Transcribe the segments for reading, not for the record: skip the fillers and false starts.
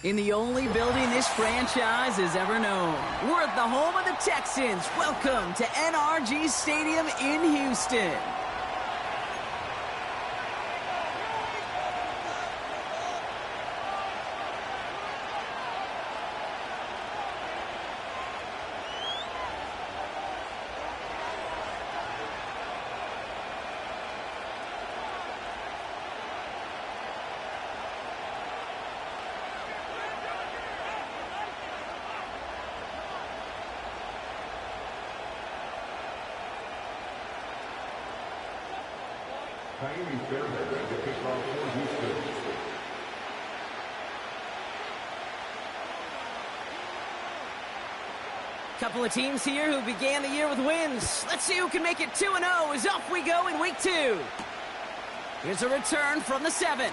In the only building this franchise has ever known. We're at the home of the Texans. Welcome to NRG Stadium in Houston. Couple of teams here who began the year with wins. Let's see who can make it 2-0 as off we go in week 2. Here's a return from the 7.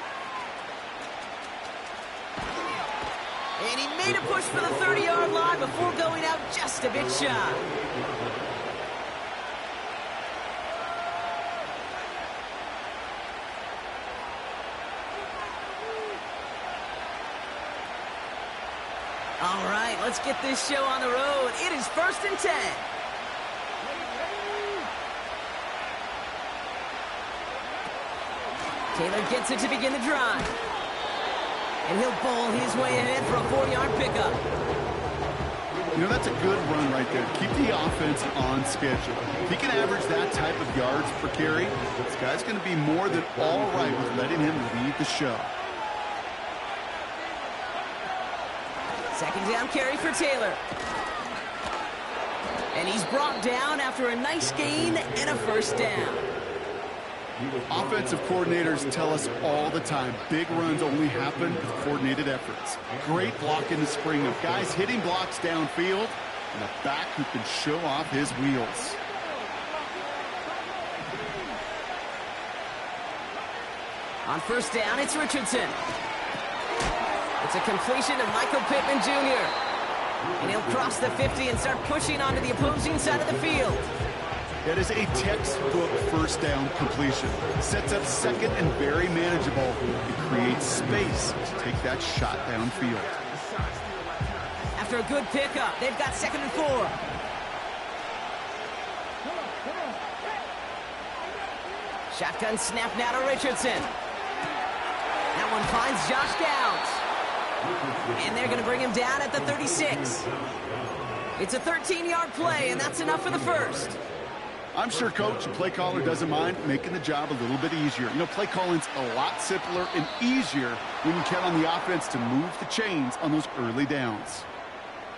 And he made a push for the 30-yard line before going out just a bit shy. All right, let's get this show on the road. It is 1st and 10. Taylor gets it to begin the drive. And he'll bowl his way ahead for a 4-yard pickup. You know, that's a good run right there. Keep the offense on schedule. If he can average that type of yards per carry, this guy's going to be more than all right with letting him lead the show. Second down carry for Taylor. And he's brought down after a nice gain and a 1st down. Offensive coordinators tell us all the time, big runs only happen with coordinated efforts. Great block in the spring of guys hitting blocks downfield and a back who can show off his wheels. On 1st down, it's Richardson. It's a completion to Michael Pittman Jr. And he'll cross the 50 and start pushing onto the opposing side of the field. That is a textbook 1st down completion. Sets up 2nd and very manageable. It creates space to take that shot downfield. After a good pickup, they've got 2nd and 4. Shotgun snap now to Richardson. That one finds Josh Downs. And they're going to bring him down at the 36. It's a 13-yard play, and that's enough for the 1st. I'm sure coach and play caller doesn't mind making the job a little bit easier. You know, play calling's a lot simpler and easier when you count on the offense to move the chains on those early downs.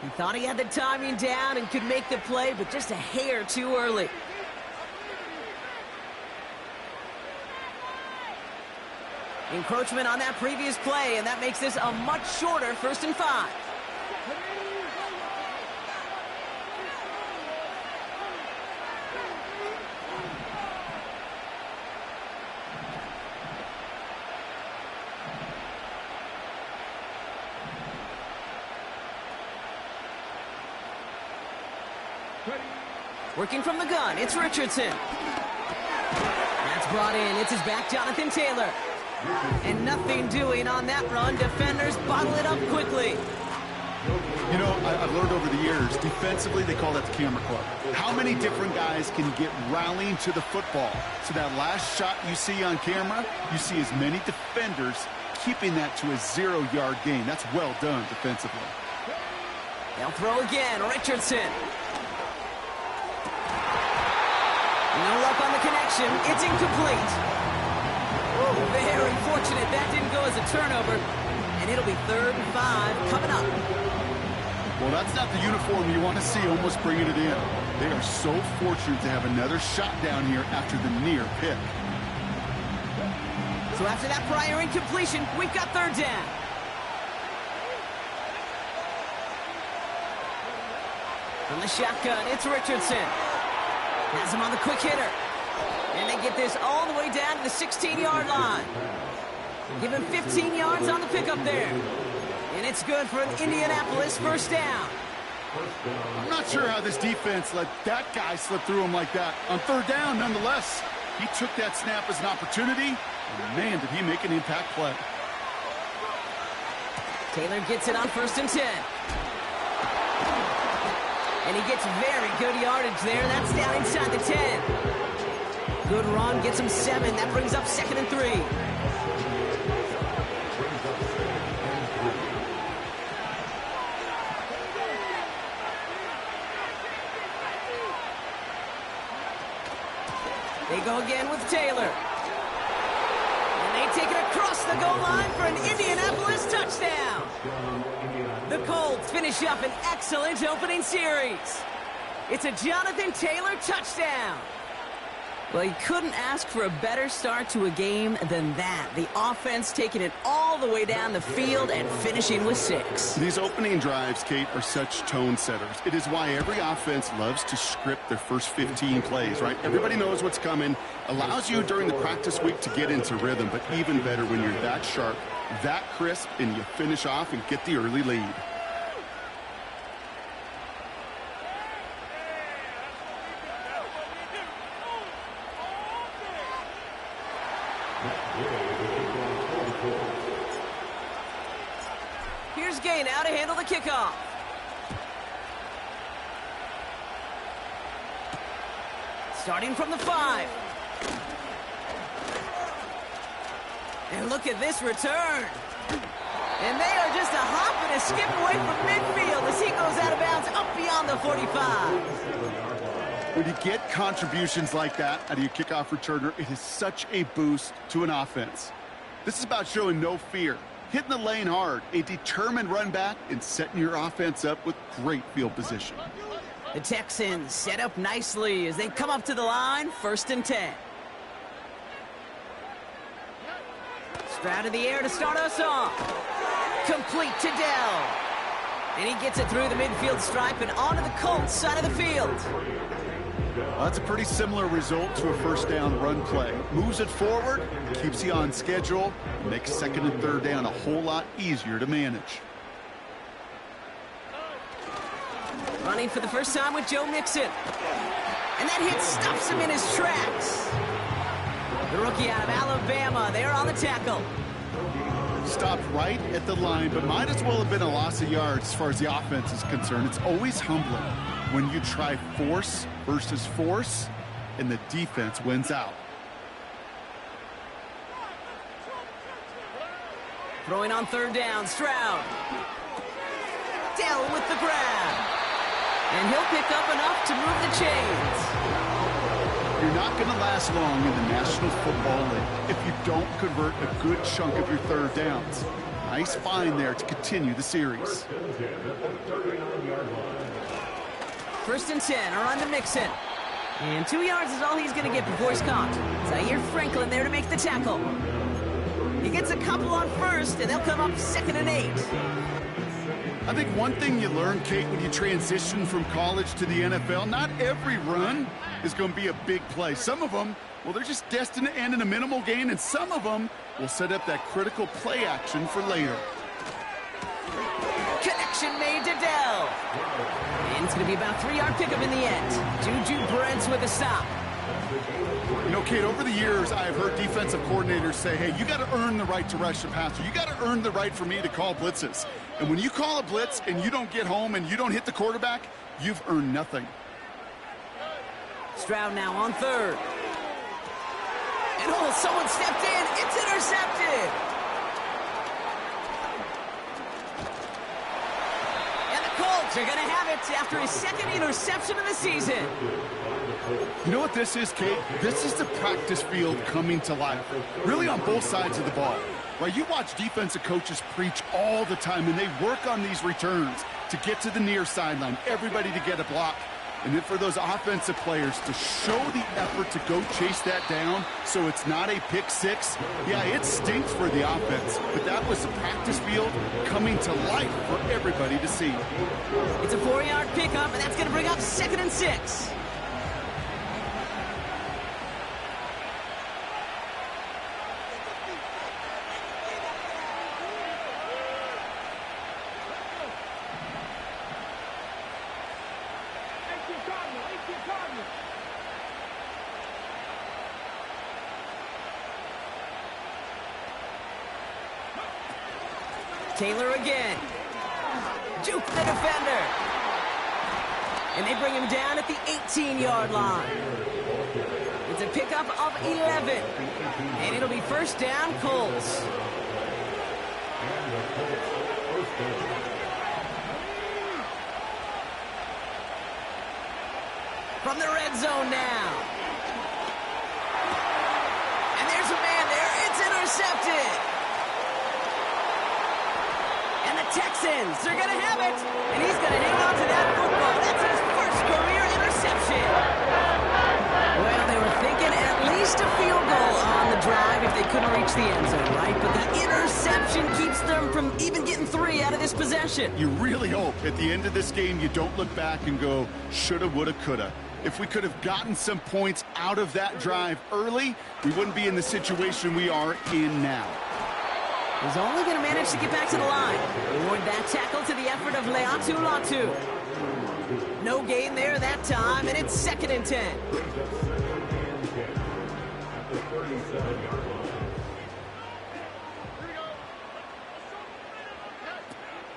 He thought he had the timing down and could make the play, but just a hair too early. Encroachment on that previous play, and that makes this a much shorter 1st and 5. Working from the gun, it's Richardson. That's brought in. It's his back, Jonathan Taylor. And nothing doing on that run. Defenders bottle it up quickly. You know, I've learned over the years, defensively, they call that the camera club. How many different guys can get rallying to the football? So that last shot you see on camera, you see as many defenders keeping that to a 0-yard gain. That's well done defensively. They'll throw again. Richardson. No luck on the connection. It's incomplete. Very fortunate that didn't go as a turnover. And it'll be 3rd and 5 coming up. Well, that's not the uniform you want to see almost bringing it in. They are so fortunate to have another shot down here after the near pick. So after that prior incompletion, we've got 3rd down. From the shotgun, it's Richardson. Has him on the quick hitter. And they get this all the way down to the 16-yard line. Give him 15 yards on the pickup there. And it's good for an Indianapolis 1st down. I'm not sure how this defense let that guy slip through him like that. On 3rd down, nonetheless, he took that snap as an opportunity. And man, did he make an impact play. Taylor gets it on 1st and 10. And he gets very good yardage there. That's down inside the 10. Good run, gets him 7. That brings up 2nd and 3. They go again with Taylor. And they take it across the goal line for an Indianapolis touchdown. The Colts finish up an excellent opening series. It's a Jonathan Taylor touchdown. Well, you couldn't ask for a better start to a game than that. The offense taking it all the way down the field and finishing with 6. These opening drives, Kate, are such tone setters. It is why every offense loves to script their first 15 plays, right? Everybody knows what's coming. Allows you during the practice week to get into rhythm, but even better when you're that sharp, that crisp, and you finish off and get the early lead. Here's Gay now to handle the kickoff. Starting from the 5. And look at this return. And they are just a hop and a skip away from midfield as he goes out of bounds up beyond the 45. When you get contributions like that out of your kickoff returner, it is such a boost to an offense. This is about showing no fear, hitting the lane hard, a determined run back, and setting your offense up with great field position. The Texans set up nicely as they come up to the line, 1st and 10. Stroud in the air to start us off. Complete to Dell. And he gets it through the midfield stripe and onto the Colts side of the field. Well, that's a pretty similar result to a first down run play. Moves it forward, keeps you on schedule, makes 2nd and 3rd down a whole lot easier to manage. Running for the first time with Joe Mixon. And that hit stops him in his tracks. The rookie out of Alabama, they're on the tackle. Stopped right at the line, but might as well have been a loss of yards as far as the offense is concerned. It's always humbling when you try force versus force, and the defense wins out. Throwing on 3rd down, Stroud. Dell with the grab. And he'll pick up enough to move the chains. You're not going to last long in the National Football League if you don't convert a good chunk of your 3rd downs. Nice find there to continue the series. 1st and 10, are on to Mixon. And 2 yards is all he's going to get before he's caught. Zaire Franklin there to make the tackle. He gets a couple on 1st, and they'll come up 2nd and 8. I think one thing you learn, Kate, when you transition from college to the NFL, not every run is going to be a big play. Some of them, well, they're just destined to end in a minimal gain, and some of them will set up that critical play action for later. Connection made to Dell. And it's going to be about a 3-yard pickup in the end. Juju Brents with a stop. You know, Kate, over the years, I have heard defensive coordinators say, hey, you got to earn the right to rush the passer. You got to earn the right for me to call blitzes. And when you call a blitz and you don't get home and you don't hit the quarterback, you've earned nothing. Stroud now on 3rd. And oh, someone stepped in. It's intercepted. And the Colts are going to have it after his 2nd interception of the season. You know what this is, Kate? This is the practice field coming to life, really on both sides of the ball. Right? You watch defensive coaches preach all the time, and they work on these returns to get to the near sideline, everybody to get a block. And then for those offensive players to show the effort to go chase that down so it's not a pick 6, yeah, it stinks for the offense. But that was the practice field coming to life for everybody to see. It's a 4-yard pickup, and that's going to bring up 2nd and 6. Taylor again. Juke the defender. And they bring him down at the 18-yard line. It's a pickup of 11. And it'll be first down, Colts. From the red zone now. And there's a man there. It's intercepted. And the Texans, they're going to have it. And he's going to hang on to that football. That's his first career interception. Well, they were thinking at least a field goal on the drive if they couldn't reach the end zone, right? But the interception keeps them from even getting 3 out of this possession. You really hope at the end of this game you don't look back and go, shoulda, woulda, coulda. If we could have gotten some points out of that drive early, we wouldn't be in the situation we are in now. He's only going to manage to get back to the line. Award that tackle to the effort of Leatu Latu. No gain there that time, and it's 2nd and 10.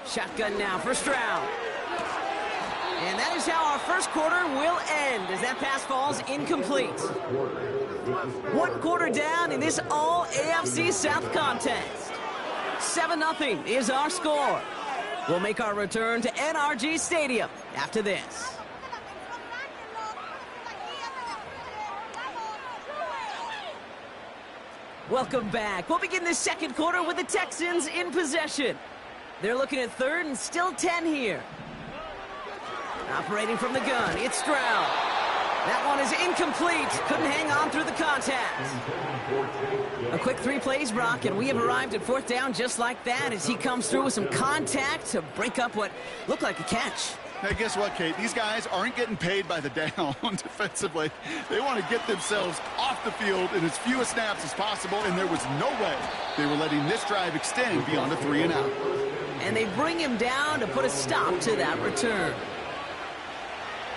Shotgun now for Stroud. And that is how our first quarter will end as that pass falls incomplete. 1 quarter down in this all-AFC South contest. 7-0 is our score. We'll make our return to NRG Stadium after this. Welcome back. We'll begin the second quarter with the Texans in possession. They're looking at 3rd and still 10 here. Operating from the gun, it's Stroud. That one is incomplete. Couldn't hang on through the contact. A quick 3 plays, Brock, and we have arrived at 4th down just like that as he comes through with some contact to break up what looked like a catch. Hey, guess what, Kate? These guys aren't getting paid by the down defensively. They want to get themselves off the field in as few snaps as possible, and there was no way they were letting this drive extend beyond a 3 and out. And they bring him down to put a stop to that return.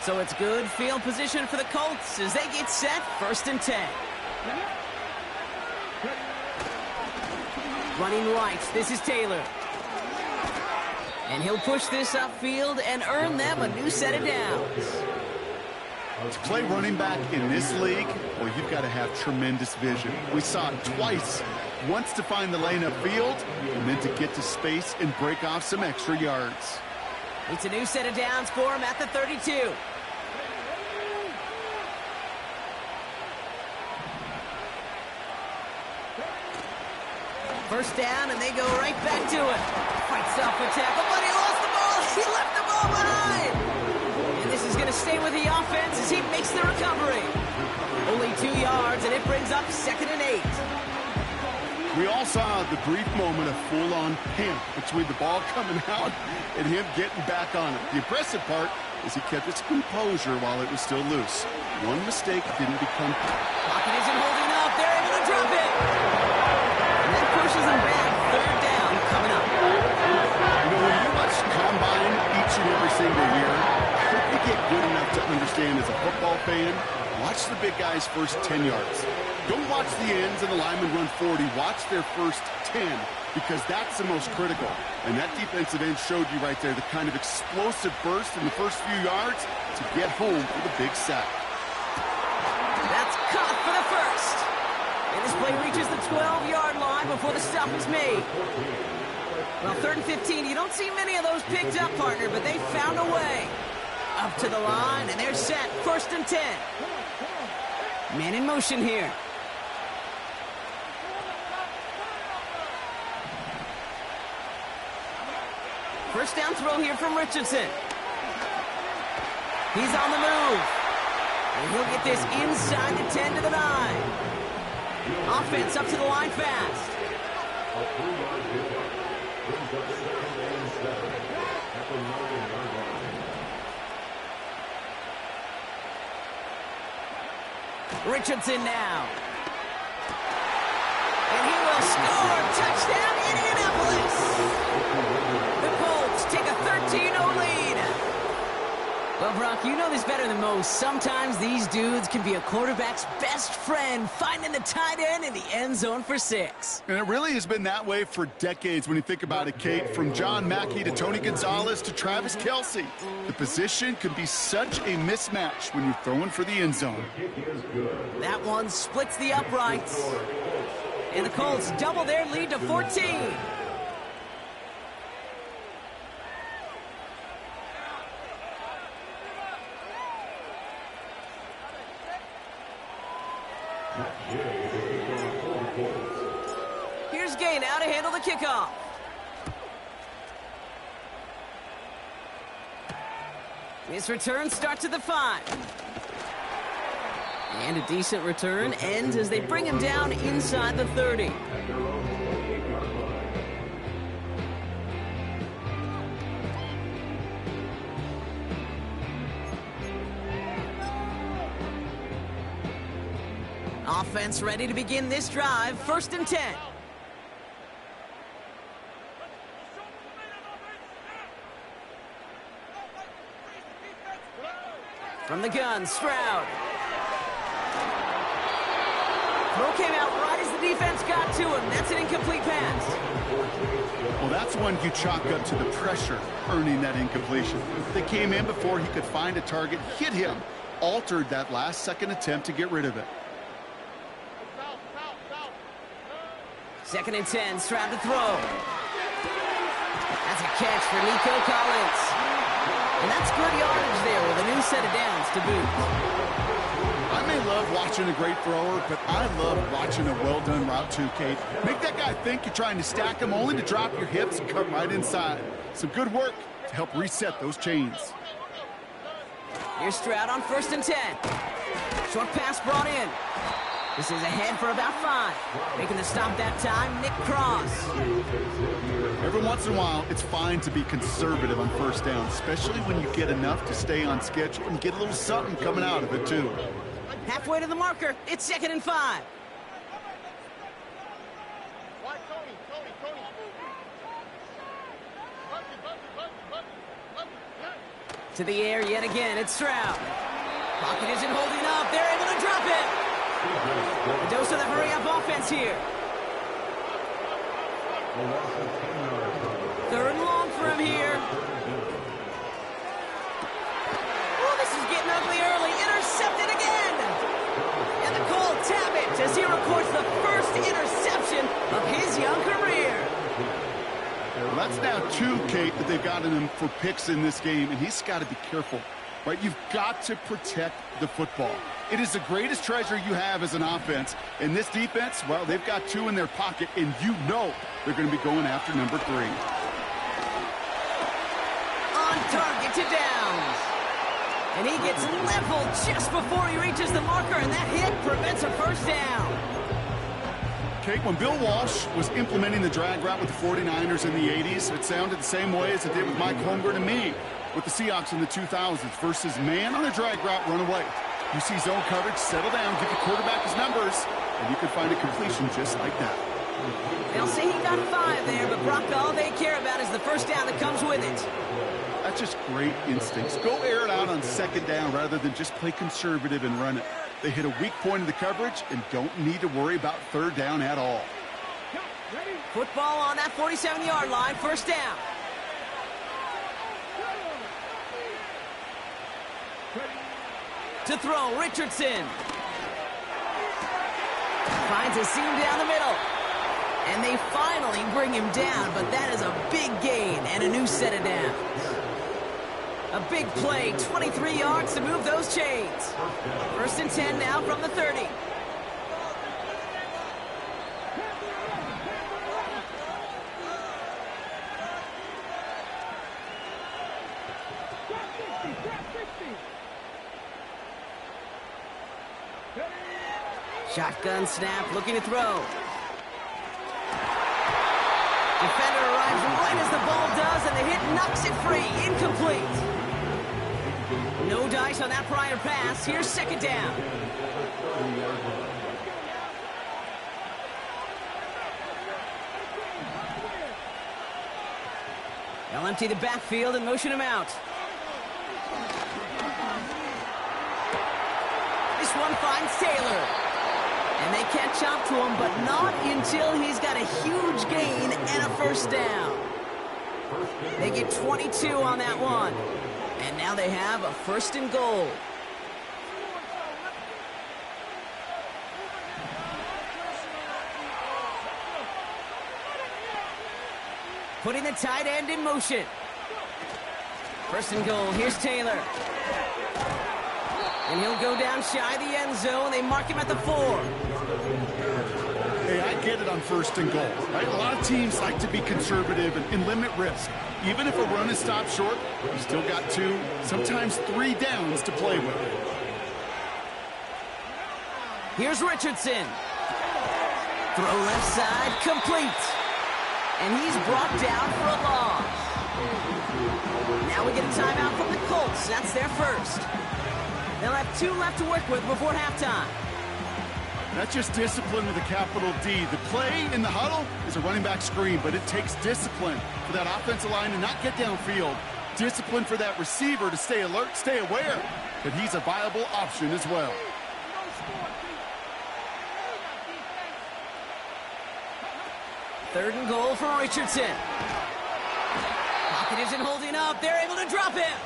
So it's good field position for the Colts as they get set 1st and 10. Running right, this is Taylor. And he'll push this upfield and earn them a new set of downs. To play running back in this league, well, you've got to have tremendous vision. We saw it twice. Once to find the lane upfield, and then to get to space and break off some extra yards. It's a new set of downs for him at the 32. First down, and they go right back to it. Fights off a tackle, but he lost the ball. He left the ball behind. And this is going to stay with the offense as he makes the recovery. Only 2 yards, and it brings up 2nd and 8. We all saw the brief moment of full-on panic between the ball coming out and him getting back on it. The impressive part is he kept his composure while it was still loose. One mistake didn't become... Pocket isn't holding up. They're able to drop it. And that pushes him back. 3rd down coming up. You know, when you watch Combine each and every single year, I hope you get good enough to understand as a football fan, watch the big guys' first 10 yards. Don't watch the ends and the linemen run 40. Watch their first 10 because that's the most critical. And that defensive end showed you right there the kind of explosive burst in the first few yards to get home for the big sack. That's caught for the first. And this play reaches the 12-yard line before the stop is made. Well, 3rd and 15, you don't see many of those picked up, partner, but they found a way. Up to the line, and they're set. 1st and 10. Man in motion here. First down throw here from Richardson. He's on the move. And he'll get this inside the 10 to the 9. Offense up to the line fast. Richardson now. And he will score. Touchdown, Indianapolis. The Colts take a 13-0 lead. Well, Brock, Brock, you know this better than most. Sometimes these dudes can be a quarterback's best friend, finding the tight end in the end zone for 6. And it really has been that way for decades when you think about it, Kate. From John Mackey to Tony Gonzalez to Travis Kelce. The position can be such a mismatch when you're throwing for the end zone. That one splits the uprights. And the Colts double their lead to 14. Here's Gay now to handle the kickoff. This return starts at the 5. And a decent return ends as they bring him down inside the 30. Offense ready to begin this drive. 1st and 10. From the gun, Stroud. Throw came out right as the defense got to him. That's an incomplete pass. Well, that's one you chalk up to the pressure earning that incompletion. They came in before he could find a target, hit him, altered that last-second attempt to get rid of it. 2nd and 10, Stroud to throw. That's a catch for Nico Collins. And that's good yardage there with a new set of downs to boot. I may love watching a great thrower, but I love watching a well-done route too, Kate. Make that guy think you're trying to stack him only to drop your hips and cut right inside. Some good work to help reset those chains. Here's Stroud on 1st and 10. Short pass brought in. This is ahead for about 5. Making the stop that time, Nick Cross. Every once in a while, it's fine to be conservative on 1st down, especially when you get enough to stay on schedule and get a little something coming out of it, too. Halfway to the marker, it's 2nd and 5. To the air yet again, it's Stroud. Pocket isn't holding up, they're able to drop it. A dose of the hurry-up offense here. 3rd and long for him here. Oh, this is getting ugly early. Intercepted again. And the Colts have it as he records the first interception of his young career. Well, that's now 2, Kate, that they've gotten him for picks in this game, and he's got to be careful. Right? You've got to protect the football. It is the greatest treasure you have as an offense. And this defense, well, they've got 2 in their pocket, and you know they're going to be going after number 3. On target to Downs. And he gets leveled just before he reaches the marker, and that hit prevents a 1st down. Kate, when Bill Walsh was implementing the drag route with the 49ers in the 80s, it sounded the same way as it did with Mike Holmgren and me with the Seahawks in the 2000s versus man on a drag route, run away. You see zone coverage, settle down, give the quarterback his numbers, and you can find a completion just like that. They'll say he got 5 there, but Brock, all they care about is the 1st down that comes with it. That's just great instincts. Go air it out on 2nd down rather than just play conservative and run it. They hit a weak point in the coverage and don't need to worry about 3rd down at all. Football on that 47-yard line, 1st down. To throw, Richardson. Finds a seam down the middle. And they finally bring him down, but that is a big gain and a new set of downs. A big play, 23 yards to move those chains. 1st and 10 now from the 30. Shotgun snap, looking to throw. Defender arrives right as the ball does, and the hit knocks it free. Incomplete. No dice on that prior pass. Here's 2nd down. They'll empty the backfield and motion him out. one finds Taylor. And they catch up to him, but not until he's got a huge gain and a first down. They get 22 on that one. And now they have a 1st and goal. Putting the tight end in motion. 1st and goal. Here's Taylor. And he'll go down shy of the end zone. They mark him at the 4. Hey, I get it on 1st and goal, right? A lot of teams like to be conservative and limit risk. Even if a run is stopped short, you still got 2, sometimes 3 downs to play with. Here's Richardson. Throw left side, complete. And he's brought down for a loss. Now we get a timeout from the Colts. That's their first. They'll have 2 left to work with before halftime. That's just discipline with a capital D. The play in the huddle is a running back screen, but it takes discipline for that offensive line to not get downfield. Discipline for that receiver to stay alert, stay aware that he's a viable option as well. Third and goal for Richardson. Pocket isn't holding up. They're able to drop him.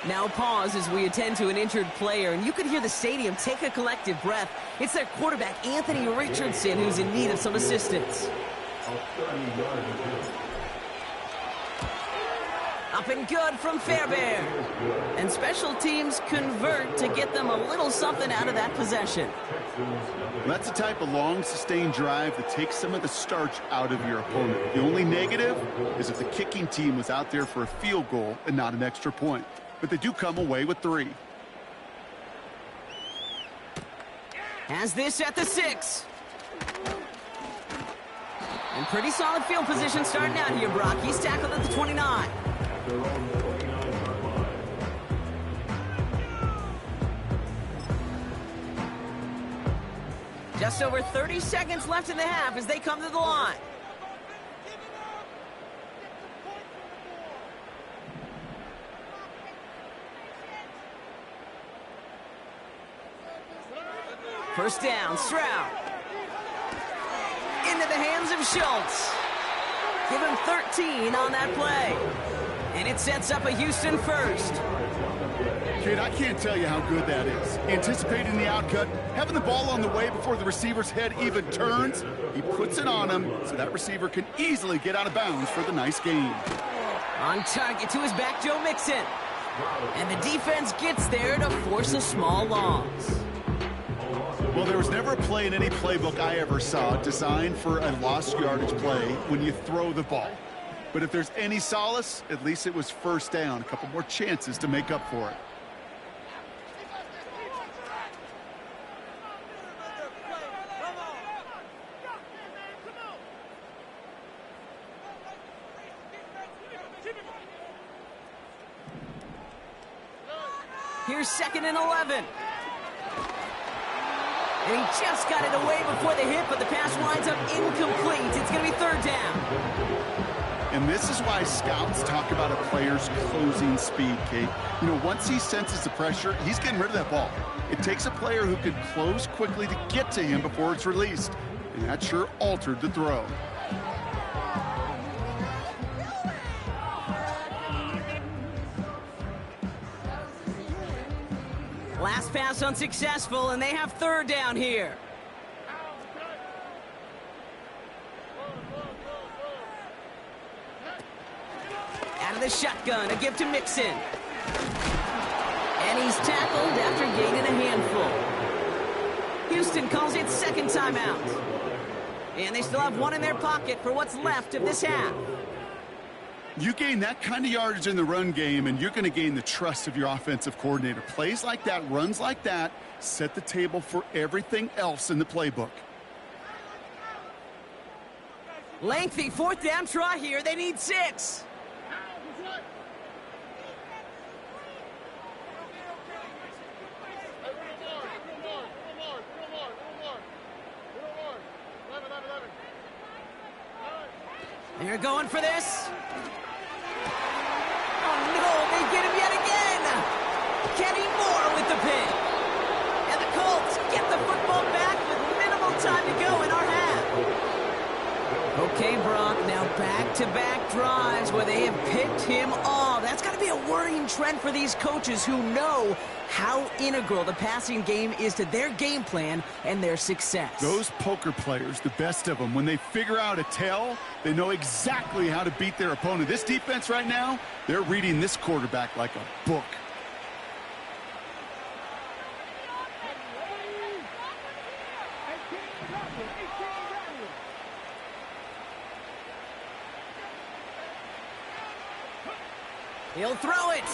Now pause as we attend to an injured player, and you can hear the stadium take a collective breath. It's their quarterback, Anthony Richardson, who's in need of some assistance. Up and good from Fairbairn. And special teams convert to get them a little something out of that possession. That's the type of long, sustained drive that takes some of the starch out of your opponent. The only negative is if the kicking team was out there for a field goal and not an extra point. But they do come away with 3. Has this at the 6. And pretty solid field position starting out here, Brock. He's tackled at the 29. Just over 30 seconds left in the half as they come to the line. First down, Stroud. Into the hands of Schultz. Give him 13 on that play. And it sets up a Houston first. Kid, I can't tell you how good that is. Anticipating the outcut, having the ball on the way before the receiver's head even turns. He puts it on him so that receiver can easily get out of bounds for the nice gain. On target to his back, Joe Mixon. And the defense gets there to force a small loss. Well, there was never a play in any playbook I ever saw designed for a lost yardage play when you throw the ball. But if there's any solace, at least it was first down. A couple more chances to make up for it. Here's 2nd and 11. And he just got it away before the hit, but the pass winds up incomplete. It's going to be 3rd down. And this is why scouts talk about a player's closing speed, Kate. You know, once he senses the pressure, he's getting rid of that ball. It takes a player who can close quickly to get to him before it's released. And that sure altered the throw. Last pass unsuccessful, and they have 3rd down here. Out of the shotgun, a give to Mixon. And he's tackled after gaining a handful. Houston calls it 2nd timeout. And they still have 1 in their pocket for what's left of this half. You gain that kind of yardage in the run game, and you're going to gain the trust of your offensive coordinator. Plays like that, runs like that, set the table for everything else in the playbook. Lengthy 4th down try here. They need 6. They're going for this. Oh, no, they get him yet again. Kenny Moore with the pick. time to go in our half. Okay, Brock, now back-to-back drives where they have picked him off. That's got to be a worrying trend for these coaches who know how integral the passing game is to their game plan and their success. Those poker players, the best of them, when they figure out a tell, they know exactly how to beat their opponent. This defense right now, they're reading this quarterback like a book. He'll throw it.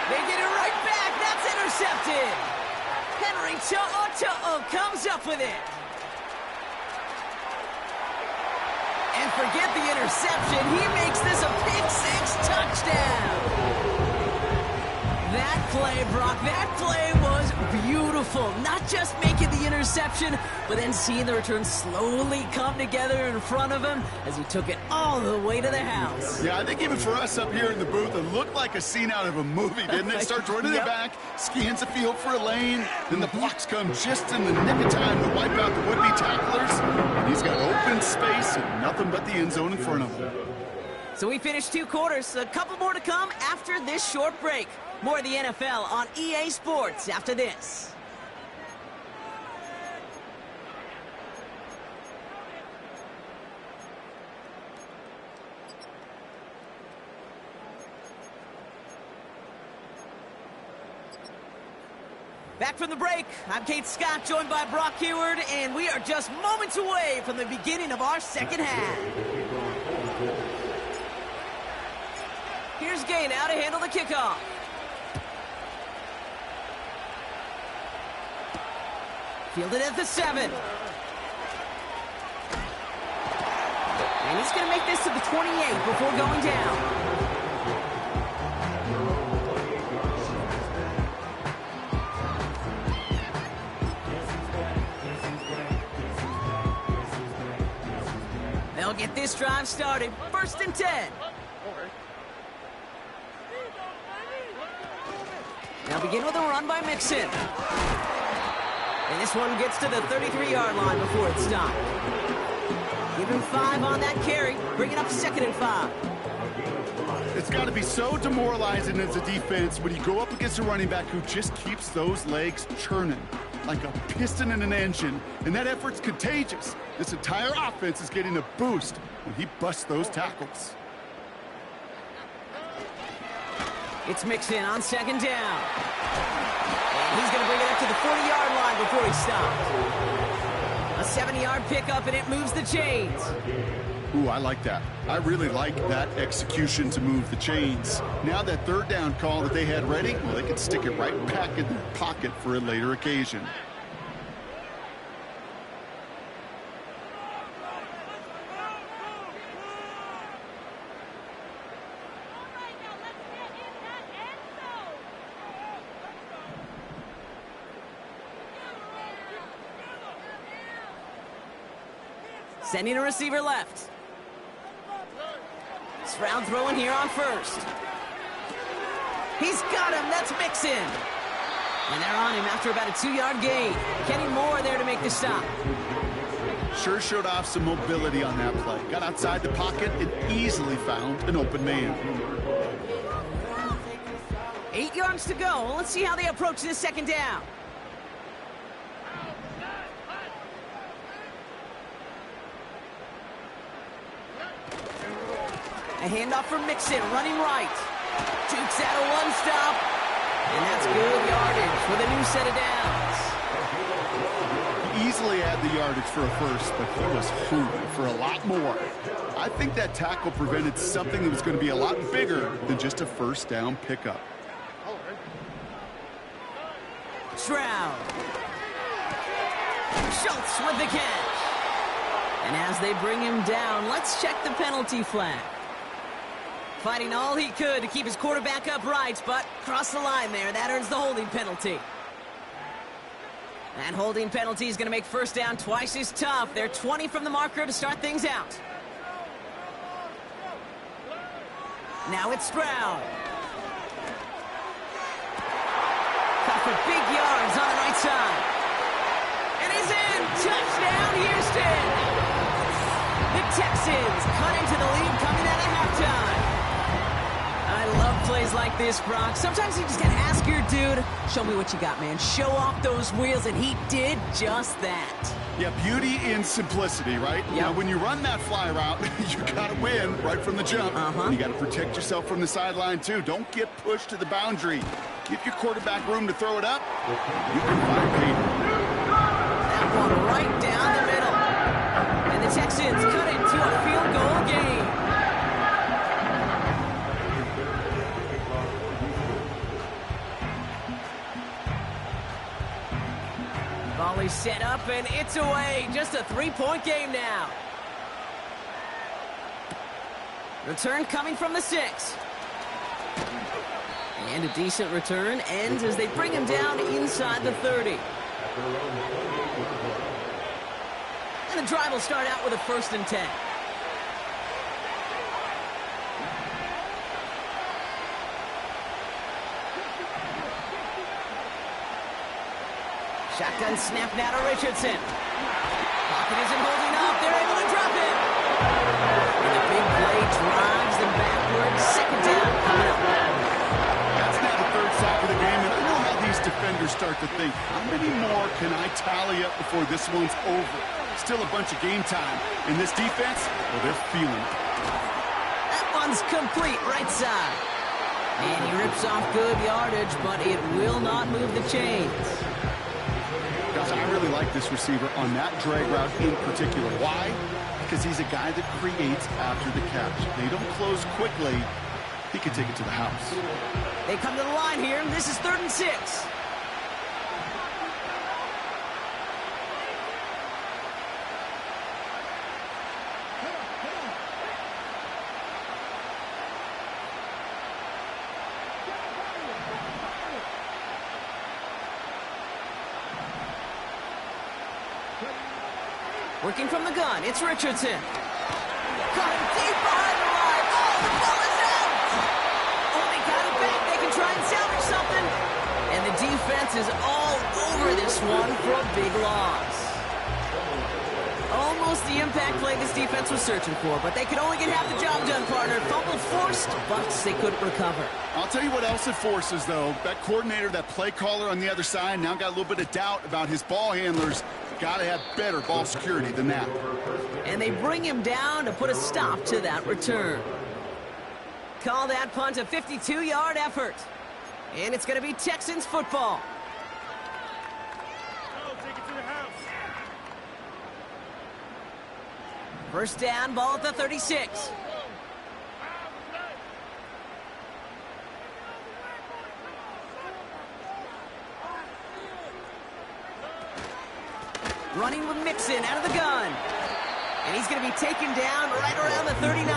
They get it right back. That's intercepted. Henry To'o comes up with it. And forget the interception. He makes this a pick-6 touchdown. That play, Brock, that play was beautiful. Not just making the interception, but then seeing the return slowly come together in front of him as he took it all the way to the house. Yeah, I think even for us up here in the booth, it looked like a scene out of a movie, didn't it? Starts running it back, scans the field for a lane, then the blocks come just in the nick of time to wipe out the would-be tacklers, and he's got open space and nothing but the end zone in front of him. So we finished 2 quarters. A couple more to come after this short break. More of the NFL on EA Sports after this. Back from the break, I'm Kate Scott, joined by Brock Heward, and we are just moments away from the beginning of our second half. Here's Gay now to handle the kickoff. Fielded at the 7. And he's going to make this to the 28 before going down. They'll get this drive started. 1st and 10. Now begin with a run by Mixon. And this one gets to the 33-yard line before it's stopped. Give him 5 on that carry. Bring it up 2nd and 5. It's got to be so demoralizing as a defense when you go up against a running back who just keeps those legs churning like a piston in an engine. And that effort's contagious. This entire offense is getting a boost when he busts those tackles. It's Mixon on 2nd down. And he's going to bring it up to the 40-yard line before he stops. A 70-yard pickup, and it moves the chains. Ooh, I like that. I really like that execution to move the chains. Now that 3rd down call that they had ready, well, they can stick it right back in their pocket for a later occasion. Sending a receiver left. Stroud throwing here on 1st. He's got him. That's Mixon. And they're on him after about a 2-yard gain. Kenny Moore there to make the stop. Sure showed off some mobility on that play. Got outside the pocket and easily found an open man. 8 yards to go. Let's see how they approach this 2nd down. A handoff from Mixon, running right. Jukes out a 1-stop. And that's good yardage for the new set of downs. He easily had the yardage for a 1st, but he was hungry for a lot more. I think that tackle prevented something that was going to be a lot bigger than just a 1st down pickup. Stroud. Schultz with the catch. And as they bring him down, let's check the penalty flag. Fighting all he could to keep his quarterback upright, but crossed the line there. That earns the holding penalty. That holding penalty is going to make 1st down twice as tough. They're 20 from the marker to start things out. Now it's Stroud. Cut for big yards on the right side. he's in. Touchdown, Houston. The Texans cut into the lead coming out of halftime. I love plays like this, Brock. Sometimes you just got to ask your dude, show me what you got, man. Show off those wheels, and he did just that. Yeah, beauty in simplicity, right? Yep. Now, when you run that fly route, you got to win right from the jump. You got to protect yourself from the sideline, too. Don't get pushed to the boundary. Give your quarterback room to throw it up. You can find Peyton. That one right down the middle. And the Texans cut it to a field goal game. Volley set up, and it's away. Just a 3-point game now. Return coming from the 6. And a decent return ends as they bring him down inside the 30. And the drive will start out with a 1st and 10. Shotgun snap now to Richardson. Pocket isn't holding up. They're able to drop it. And the big play drives them backwards. 2nd down coming up. That's now the 3rd sack of the game, and I know how these defenders start to think, how many more can I tally up before this one's over? Still a bunch of game time. And this defense, well, they're feeling it. That one's complete right side. And he rips off good yardage, but it will not move the chains. Gosh, I really like this receiver on that drag route in particular. Why? Because he's a guy that creates after the catch. They don't close quickly. He can take it to the house. They come to the line here, and this is 3rd and 6. Working from the gun, it's Richardson. Coming deep behind the line. Oh, the ball is out! Oh, they got it back. They can try and salvage something. And the defense is all over this one for a big loss. Almost the impact play this defense was searching for, but they could only get half the job done, partner. Fumble forced, but they couldn't recover. I'll tell you what else it forces, though. That coordinator, that play caller on the other side, now got a little bit of doubt about his ball handlers. Got to have better ball security than that. And they bring him down to put a stop to that return. Call that punt a 52-yard effort. And it's going to be Texans football. Take it to the house. 1st down, ball at the 36. Running with Mixon out of the gun. And he's going to be taken down right around the 39.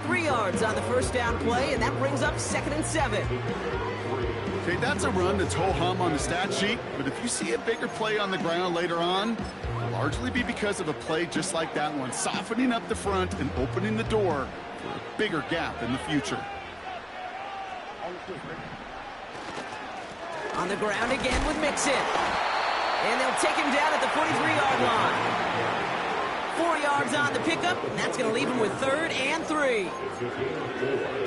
3 yards on the 1st down play, and that brings up 2nd and 7. Okay, that's a run that's ho-hum on the stat sheet, but if you see a bigger play on the ground later on, it'll largely be because of a play just like that one, softening up the front and opening the door for a bigger gap in the future. On the ground again with Mixon. And they'll take him down at the 43-yard line. 4 yards on the pickup, and that's going to leave him with 3rd and 3.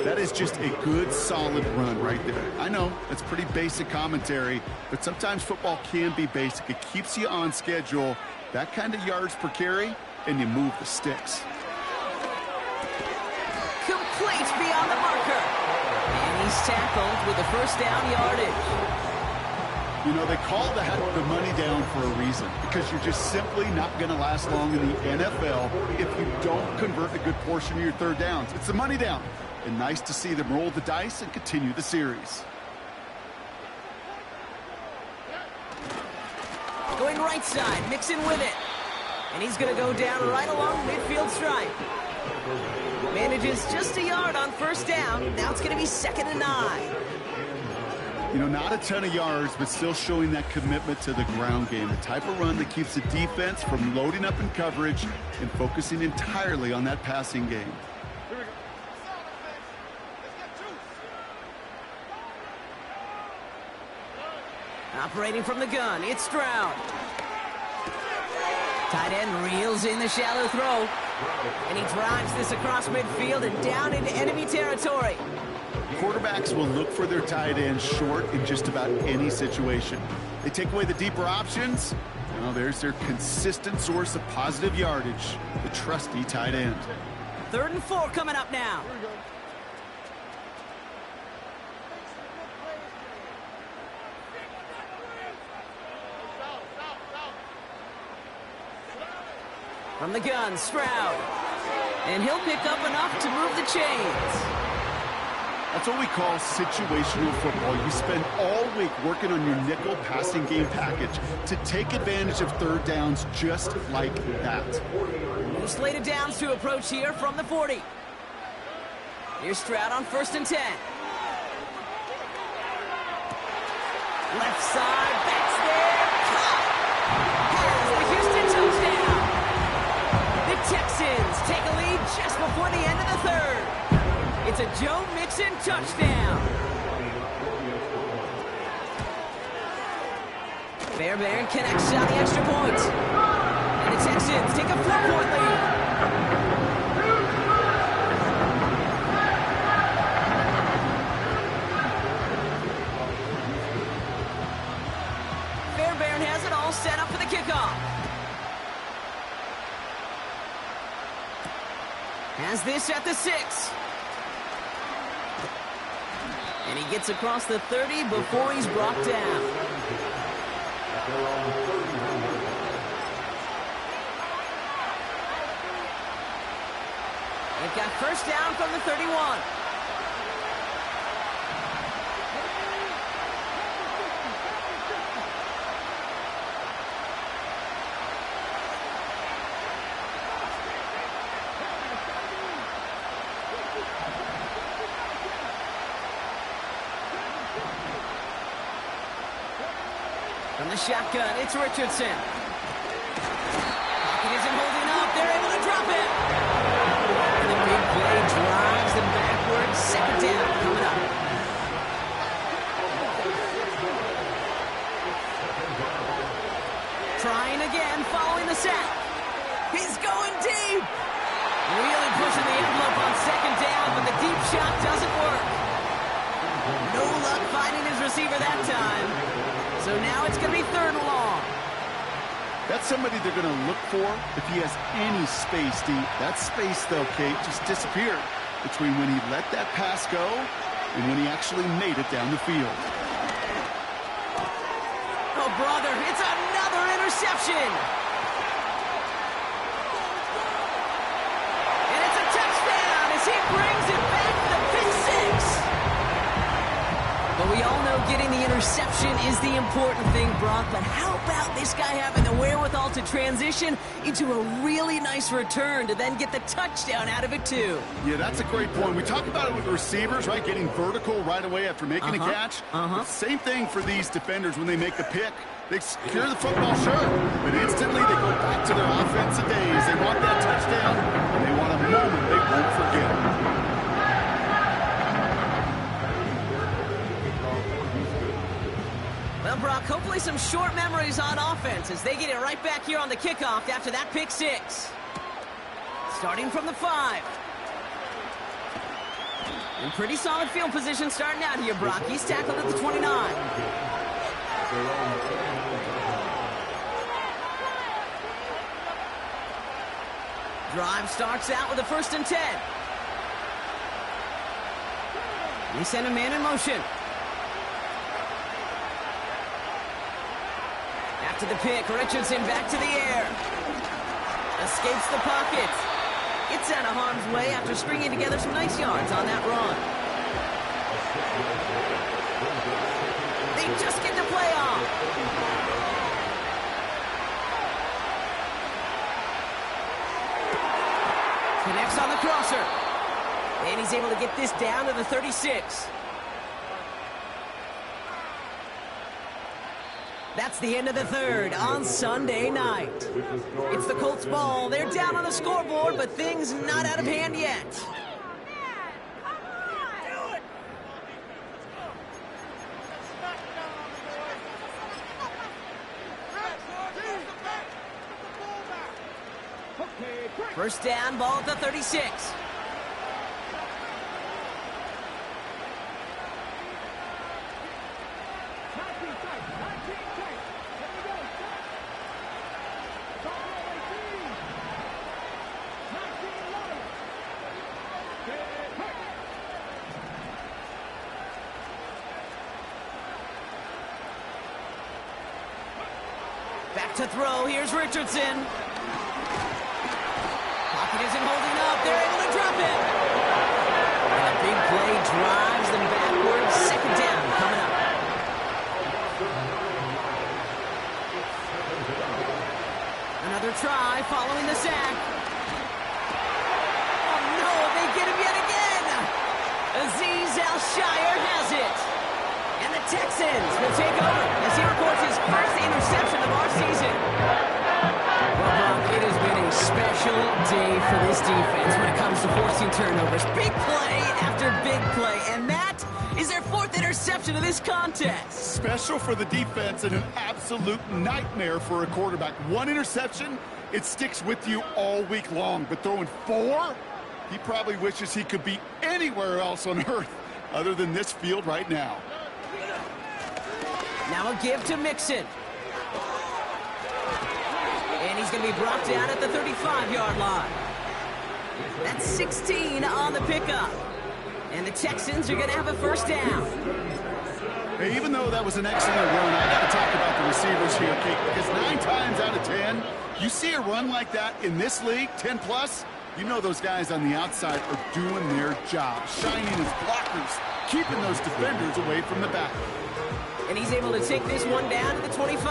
That is just a good, solid run right there. I know, that's pretty basic commentary, but sometimes football can be basic. It keeps you on schedule, that kind of yards per carry, and you move the sticks. Complete beyond the marker. And he's tackled with the 1st down yardage. You know, they call that the money down for a reason, because you're just simply not going to last long in the NFL if you don't convert a good portion of your 3rd downs. It's the money down. And nice to see them roll the dice and continue the series. Going right side, Mixon with it. And he's going to go down right along midfield stripe. Manages just a yard on 1st down. Now it's going to be 2nd and 9. You know, not a ton of yards, but still showing that commitment to the ground game. The type of run that keeps the defense from loading up in coverage and focusing entirely on that passing game. Operating from the gun, it's Stroud. Tight end reels in the shallow throw. And he drives this across midfield and down into enemy territory. Quarterbacks will look for their tight end short in just about any situation. They take away the deeper options. Well, there's their consistent source of positive yardage, the trusty tight end. 3rd and 4 coming up now. From the gun, Stroud. And he'll pick up enough to move the chains. That's what we call situational football. You spend all week working on your nickel passing game package to take advantage of 3rd downs just like that. New slated downs to approach here from the 40. Here's Stroud on 1st and 10. Left side, backs there, caught. Has the Houston touchdown. The Texans take a lead just before the end of the 3rd. It's a Joe Mixon touchdown. Fairbairn connects on the extra point. And the Texans take a 4-point lead. Fairbairn has it all set up for the kickoff. Has this at the 6. And he gets across the 30 before he's brought down. They've got 1st down from the 31. From the shotgun, it's Richardson. Pocket isn't holding up. They're able to drop it. And the big play drives them backwards. 2nd down coming up. Trying again, following the sack. He's going deep. Really pushing the envelope on 2nd down, but the deep shot doesn't work. No luck finding his receiver that time. So now it's going to be 3rd and long. That's somebody they're going to look for if he has any space deep. That space, though, Kate, just disappeared between when he let that pass go and when he actually made it down the field. Oh, brother, it's another interception. And it's a touchdown as he brings it back to the pick 6. But we all know getting the interception is the important thing, Brock. But how about this guy having the wherewithal to transition into a really nice return to then get the touchdown out of it, too? Yeah, that's a great point. We talk about it with receivers, right? Getting vertical right away after making a catch. Same thing for these defenders when they make a pick. They secure the football, sure, but instantly they go back to their offensive days. They want that touchdown, and they want a moment they won't forget. Well, Brock, hopefully some short memories on offense as they get it right back here on the kickoff after that pick 6. Starting from the 5. In pretty solid field position starting out here, Brock. He's tackled at the 29. Drive starts out with a 1st and 10. They send a man in motion. After the pick, Richardson back to the air. Escapes the pocket. Gets out of harm's way after stringing together some nice yards on that run. They just get the play off. Connects on the crosser. And he's able to get this down to the 36. That's the end of the 3rd on Sunday night. It's the Colts ball. They're down on the scoreboard, but things not out of hand yet. First down, ball at the 36. Back to throw. Here's Richardson. Pocket isn't holding up. They're able to drop it. And a big play drives them backwards. Second down coming up. Another try following the sack. Oh, no, they get him yet again. Azeez Al-Shire has it. And the Texans will take over as he records his first interception of our season. Well, Brock, it has been a special day for this defense when it comes to forcing turnovers. Big play after big play, and that is their fourth interception of this contest. Special for the defense and an absolute nightmare for a quarterback. One interception, it sticks with you all week long, but throwing four, he probably wishes he could be anywhere else on earth other than this field right now. Now a give to Mixon. And he's going to be brought down at the 35-yard line. That's 16 on the pickup. And the Texans are going to have a first down. Hey, even though that was an excellent run, I got to talk about the receivers here, Kate, because 9 times out of 10, you see a run like that in this league, 10+, you know those guys on the outside are doing their job, shining as blockers, keeping those defenders away from the back. And he's able to take this one down to the 25.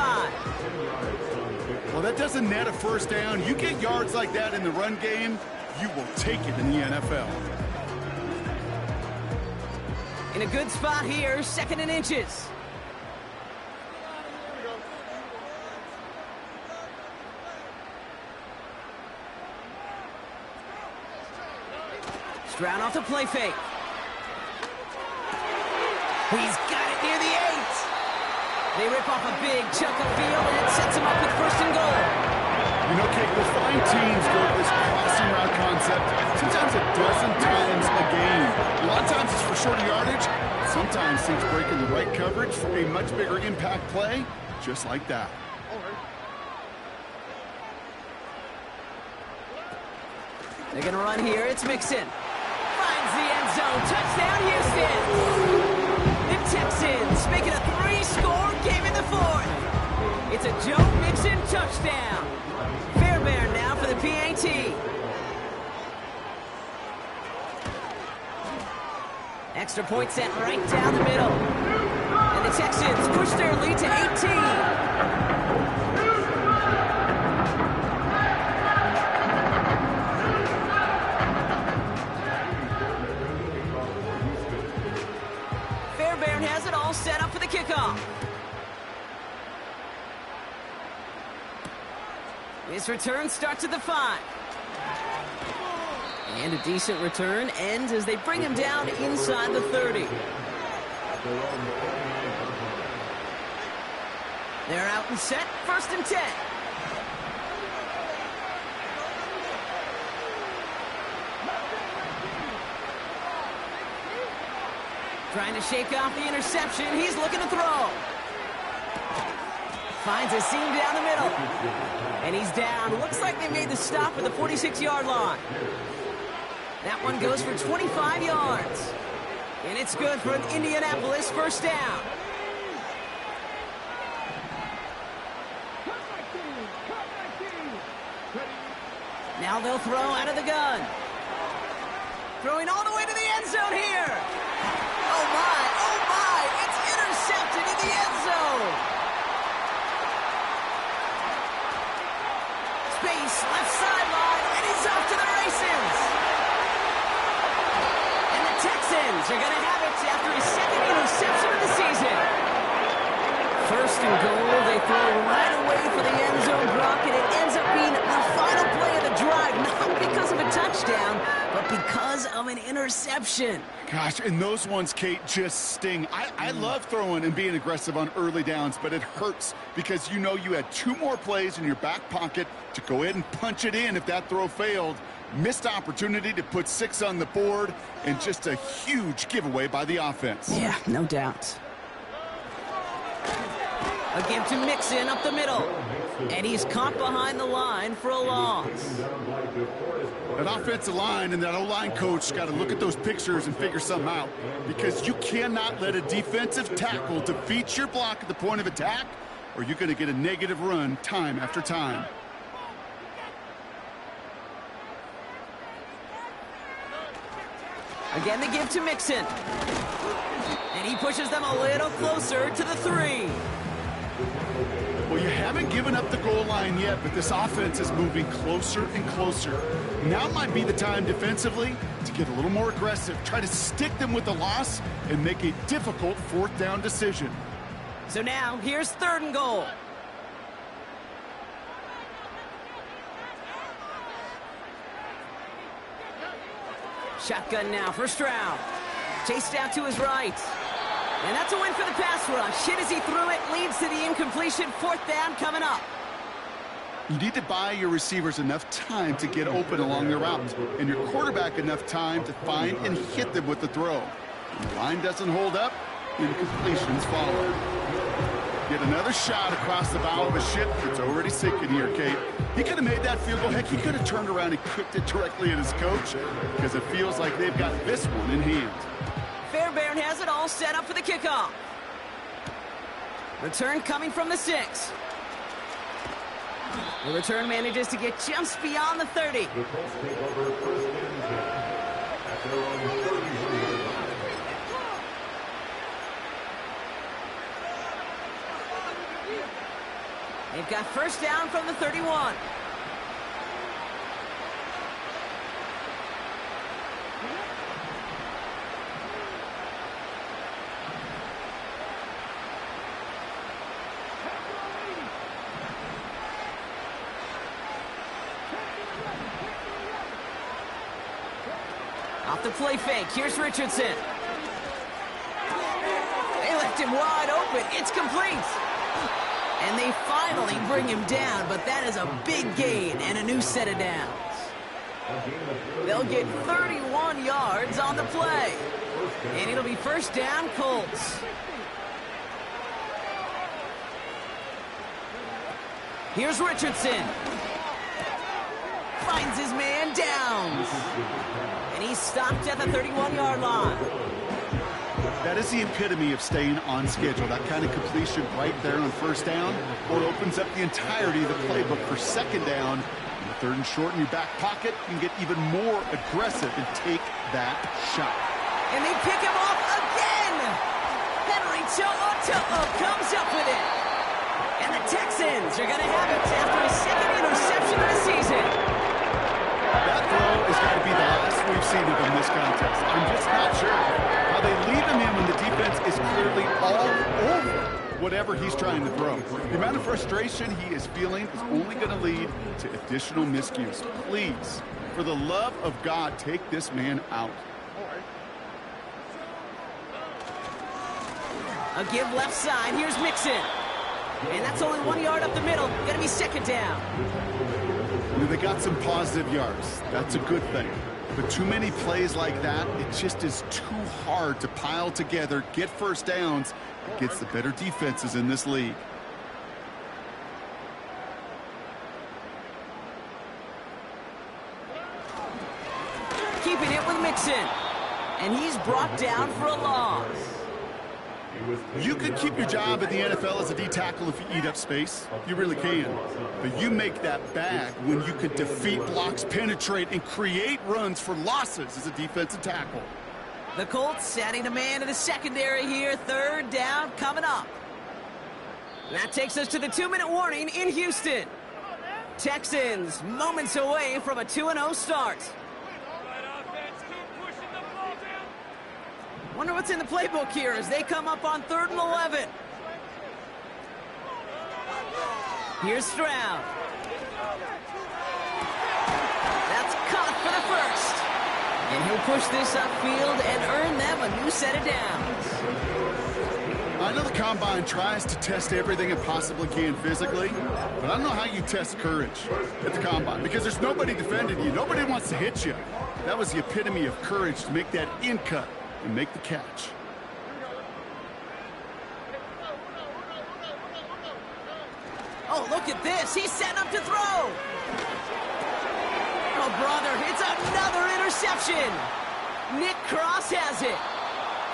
Well, that doesn't net a first down. You get yards like that in the run game, you will take it in the NFL. In a good spot here, 2nd and inches. Stroud off the play fake. He's got it near the 8. They rip off a big chunk of field, and it sets him up with 1st and goal. You know, Kate, we'll find teams go to this crossing route concept sometimes a dozen times a game. A lot of times it's for shorter yardage. Sometimes teams breaking the right coverage for a much bigger impact play, just like that. They're going to run here. It's Mixon. Finds the end zone. Touchdown, Houston. The Texans make it a 3-score game in the 4th. It's a Joe Mixon touchdown. Fairbairn now for the PAT. Extra point sent right down the middle. And the Texans push their lead to 18. Fairbairn has it all set up for the kickoff. This return starts at the 5. And a decent return ends as they bring him down inside the 30. They're out and set, 1st and 10. Trying to shake off the interception. He's looking to throw. Finds a seam down the middle. And he's down. Looks like they made the stop at the 46-yard line. That one goes for 25 yards. And it's good for an Indianapolis 1st down. Now they'll throw out of the gun. Throwing all the way to the end zone here. Oh my, it's intercepted in the end zone. Space, left sideline, and he's off to the races. And the Texans are going to have it after his 2nd interception of the season. 1st and goal, they throw right away for the end zone block, and it ends up being the final play of the drive, not because of a touchdown, but because of an interception. Gosh, and those ones, Kate, just sting. I love throwing and being aggressive on early downs, but it hurts because you know you had 2 more plays in your back pocket to go ahead and punch it in if that throw failed. Missed opportunity to put 6 on the board, and just a huge giveaway by the offense. Yeah, no doubt. A give to Mixon up the middle. And he's caught behind the line for a loss. That offensive line and that O-line coach got to look at those pictures and figure something out, because you cannot let a defensive tackle defeat your block at the point of attack, or you're going to get a negative run time after time. Again, the give to Mixon. And he pushes them a little closer to the 3. Well, you haven't given up the goal line yet, but this offense is moving closer and closer. Now might be the time defensively to get a little more aggressive, try to stick them with the loss, and make a difficult 4th down decision. So now, here's 3rd and goal. Shotgun now for Stroud. Chased out to his right. And that's a win for the pass rush. Hit as he threw it, leads to the incompletion. 4th down coming up. You need to buy your receivers enough time to get open along their routes, and your quarterback enough time to find and hit them with the throw. When the line doesn't hold up, incompletions follow. Get another shot across the bow of a ship that's already sinking here, Kate. He could have made that field goal. Heck, he could have turned around and kicked it directly at his coach, because it feels like they've got this one in hand. Fairbairn has it all set up for the kickoff. Return coming from the 6. The return manages to get just beyond the 30. They've got 1st down from the 31. Off the play fake, here's Richardson. They left him wide open, it's complete. And they finally bring him down, but that is a big gain and a new set of downs. They'll get 31 yards on the play. And it'll be 1st down, Colts. Here's Richardson. Finds his man Downs. And he's stopped at the 31-yard line. That is the epitome of staying on schedule. That kind of completion right there on 1st down, or it opens up the entirety of the playbook for 2nd down. On the 3rd and short in your back pocket, you can get even more aggressive and take that shot. And they pick him off again. Henry To'o comes up with it. And the Texans are going to have it after his 2nd interception of the season. That throw is going to be the last we've seen of him this contest. I'm just not sure how they leave him in when the defense is clearly all over whatever he's trying to throw. The amount of frustration he is feeling is only going to lead to additional miscues. Please, for the love of God, take this man out. A give left side. Here's Mixon. And that's only 1 yard up the middle. Going to be 2nd down. They got some positive yards. That's a good thing. But too many plays like that, it just is too hard to pile together, get 1st downs against the better defenses in this league. Keeping it with Mixon. And he's brought down for a loss. You could keep your job in the NFL as a D tackle if you eat up space. You really can. But you make that bag when you can defeat blocks, penetrate, and create runs for losses as a defensive tackle. The Colts setting a man in the secondary here. 3rd down coming up. That takes us to the 2-minute warning in Houston. Texans moments away from a 2-0 start. Wonder what's in the playbook here as they come up on 3rd and 11. Here's Stroud. That's caught for the 1st. And he'll push this upfield and earn them a new set of downs. I know the Combine tries to test everything it possibly can physically, but I don't know how you test courage at the Combine because there's nobody defending you. Nobody wants to hit you. That was the epitome of courage to make that in cut and make the catch. Oh, look at this. He's set up to throw. Oh, brother, it's another interception. Nick Cross has it.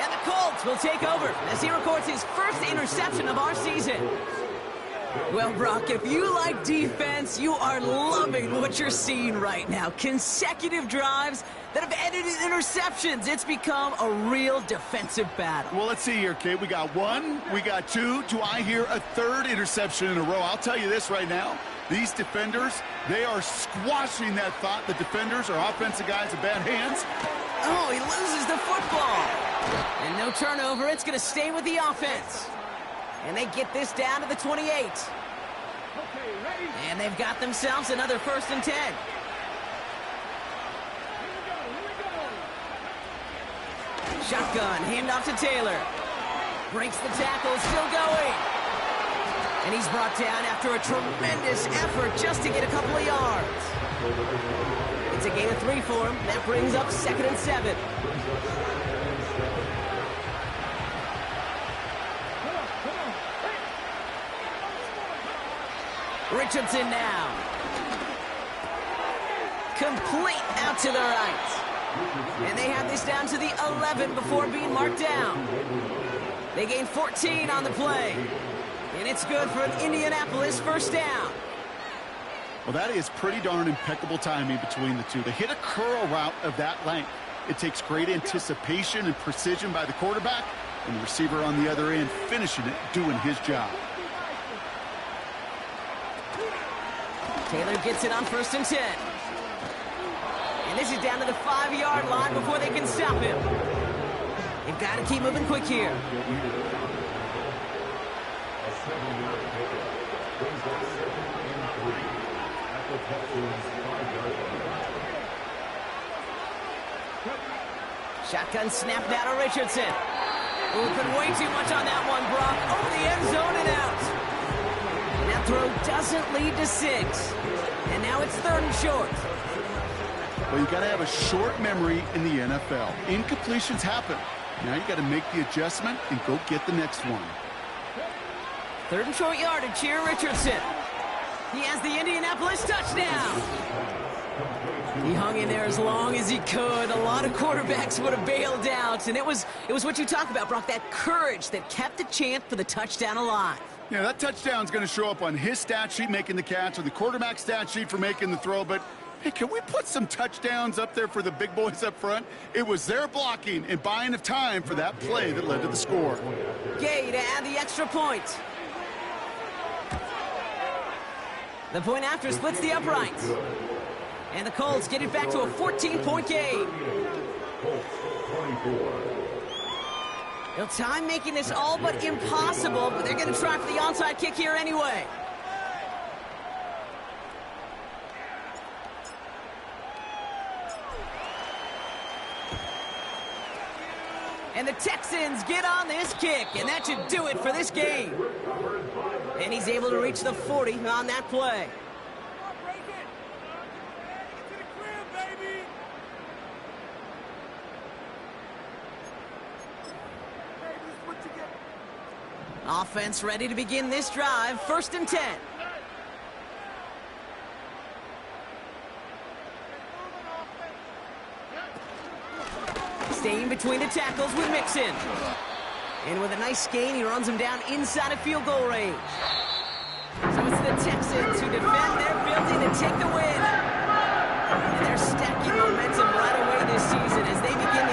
And the Colts will take over as he records his first interception of our season. Well, Brock, if you like defense, you are loving what you're seeing right now. Consecutive drives that have ended in interceptions. It's become a real defensive battle. Well, let's see here, Kate. We got one, we got two. Do I hear a third interception in a row? I'll tell you this right now. These defenders, they are squashing that thought. The defenders are offensive guys in bad hands. Oh, he loses the football. And no turnover. It's going to stay with the offense. And they get this down to the 28. And they've got themselves another 1st and 10. Shotgun, handoff to Taylor. Breaks the tackle, still going. And he's brought down after a tremendous effort just to get a couple of yards. It's a gain of 3 for him. That brings up 2nd and 7. Richardson now. Complete out to the right. And they have this down to the 11 before being marked down. They gain 14 on the play. And it's good for an Indianapolis 1st down. Well, that is pretty darn impeccable timing between the two. They hit a curl route of that length. It takes great anticipation and precision by the quarterback, and the receiver on the other end finishing it, doing his job. Taylor gets it on 1st and 10. And this is down to the 5-yard line before they can stop him. They've got to keep moving quick here. Shotgun snap down to Richardson. Open way too much on that one, Brock. Over the end zone and out. And that throw doesn't lead to 6. And now it's 3rd and short. Well, you got to have a short memory in the NFL. Incompletions happen. Now you got to make the adjustment and go get the next one. 3rd and short yardage here, Richardson. He has the Indianapolis touchdown. He hung in there as long as he could. A lot of quarterbacks would have bailed out. And it was what you talk about, Brock, that courage that kept the chance for the touchdown alive. Yeah, that touchdown's going to show up on his stat sheet making the catch or the quarterback stat sheet for making the throw. But, hey, can we put some touchdowns up there for the big boys up front? It was their blocking and buying of time for that play that led to the score. Gay to add the extra point. The point after splits the uprights. And the Colts get it back to a 14-point game. Well, time making this all but impossible, but they're going to try for the onside kick here anyway. And the Texans get on this kick, and that should do it for this game. And he's able to reach the 40 on that play. Offense ready to begin this drive. 1st and 10. Staying between the tackles with Mixon. And with a nice gain, he runs him down inside of field goal range. So it's the Texans who defend their building and take the win. And they're stacking momentum right away this season as they begin